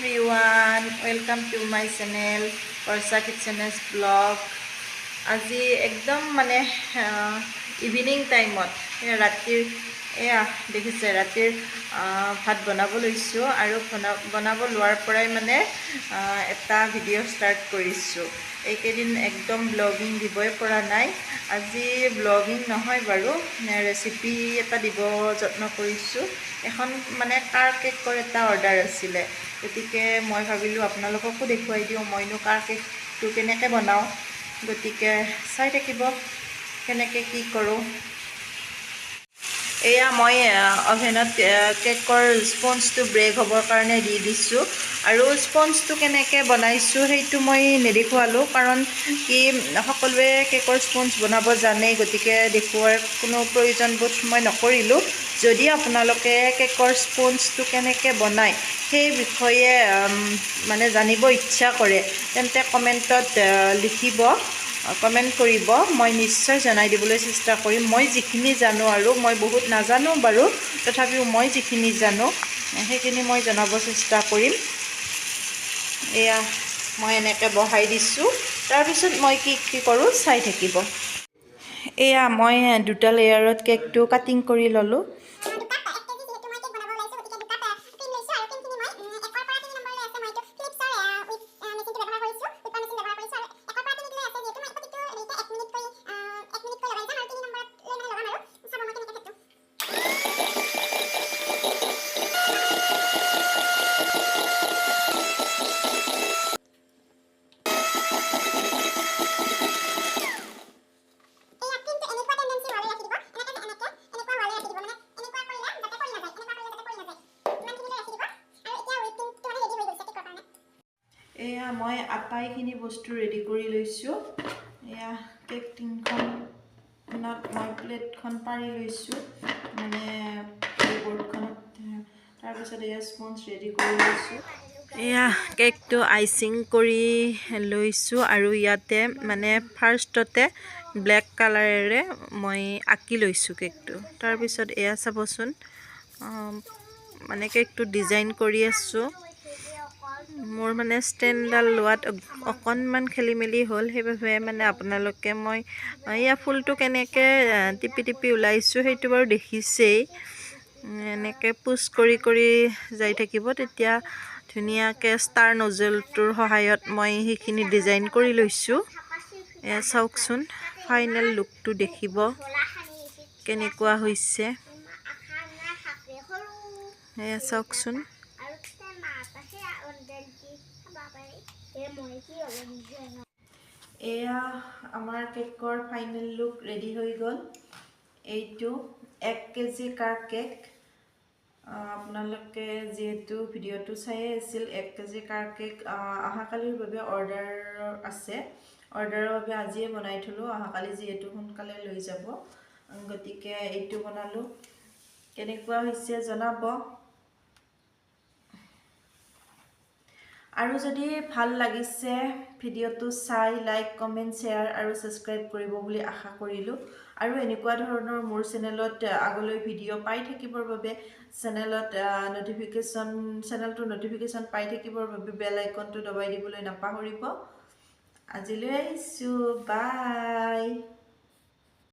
everyone, welcome to my channel Parsa Kitchen's vlog. আজি একদম মানে ইভিনিং টাইমত ৰাতিৰ দেখিছে ৰাতিৰ ভাত বনাব লৈছো আৰু বনাব লোৱাৰ পৰাই মানে এটা ভিডিঅ' ষ্টাৰ্ট কৰিছো। এইকেইদিন একদম ব্লগিং দিবই পৰা নাই। আজি ব্লগিং নহয় বাৰু, ৰেচিপি এটা দিব যত্ন কৰিছো। এখন মানে কাৰ কেকৰ এটা অৰ্ডাৰ আছিলে, গতিকে মই ভাবিলোঁ আপোনালোককো দেখুৱাই দিওঁ মইনো কাৰ কেকটো কেনেকৈ বনাওঁ। গতিকে চাই থাকিব কেনেকৈ কি কৰোঁ। এয়া মই অভেনত কেকৰ স্পঞ্জটো ব্ৰেক হ'বৰ কাৰণে দি দিছোঁ, আৰু স্পঞ্জটো কেনেকৈ বনাইছোঁ সেইটো মই নেদেখুৱালোঁ, কাৰণ কি সকলোৱে কেকৰ স্পঞ্জ বনাব জানেই, গতিকে দেখুওৱাৰ কোনো প্ৰয়োজন বোধ মই নকৰিলোঁ। যদি আপোনালোকে কেকৰ স্পঞ্জটো কেনেকৈ বনায় সেই বিষয়ে মানে জানিব ইচ্ছা কৰে, তেন্তে কমেণ্টত লিখিব, কমেণ্ট কৰিব। মই নিশ্চয় জনাই দিবলৈ চেষ্টা কৰিম। মই যিখিনি জানো, আৰু মই বহুত নাজানো বাৰু, তথাপিও মই যিখিনি জানো সেইখিনি মই জনাব চেষ্টা কৰিম। এয়া মই এনেকৈ বহাই দিছোঁ, তাৰপিছত মই কি কৰোঁ চাই থাকিব। এয়া মই দুটা লেয়াৰত কেকটো কাটিং কৰি ল'লোঁ। এয়া মই আটাইখিনি বস্তু ৰেডি কৰি লৈছোঁ। এয়া কেক টিনখনত মই প্লেটখন পাৰি লৈছোঁ, মানে বৰ্ডখনত। তাৰপিছত এয়া স্পঞ্জ ৰেডি কৰি লৈছোঁ। এয়া কেকটো আইচিং কৰি লৈছোঁ, আৰু ইয়াতে মানে ফাৰ্ষ্টতে ব্লেক কালাৰেৰে মই আঁকি লৈছোঁ কেকটো। তাৰপিছত এয়া চাবচোন, মানে কেকটো ডিজাইন কৰি আছোঁ। মোৰ মানে ষ্টেণ্ডডাল লোৱাত অকণমান খেলি মেলি হ'ল, সেইবাবে মানে আপোনালোকে মই এয়া ফুলটো কেনেকৈ টিপি টিপি ওলাইছোঁ সেইটো বাৰু দেখিছেই। এনেকৈ পুছ কৰি কৰি যাই থাকিব, তেতিয়া ধুনীয়াকৈ ষ্টাৰ নজলটোৰ সহায়ত মই সেইখিনি ডিজাইন কৰি লৈছোঁ। এয়া চাওকচোন, ফাইনেল লুকটো দেখিব কেনেকুৱা হৈছে। এয়া চাওকচোন। এয়া আমাৰ কেকৰ ফাইনেল লুক ৰেডি হৈ গ'ল। এইটো 1 কেজি কাৰ কেক। আপোনালোকে যিহেতু ভিডিঅ'টো চাই আছিল, 1 কেজি কাৰ কেক অহাকালিৰ বাবে অৰ্ডাৰ আছে। অৰ্ডাৰৰ বাবে আজিয়ে বনাই থলোঁ, অহাকালি যিহেতু সোনকালে লৈ যাব, গতিকে এইটো বনালোঁ। কেনেকুৱা হৈছে জনাব। আৰু যদি ভাল লাগিছে ভিডিঅ'টো চাই লাইক, কমেণ্ট, শ্বেয়াৰ আৰু ছাবস্ক্ৰাইব কৰিব বুলি আশা কৰিলোঁ। আৰু এনেকুৱা ধৰণৰ মোৰ চেনেলত আগলৈ ভিডিঅ' পাই থাকিবৰ বাবে চেনেলটোৰ নটিফিকেশ্যন পাই থাকিবৰ বাবে বেল আইকনটো দবাই দিবলৈ নাপাহৰিব। আজিলৈ আহিছোঁ, বাই।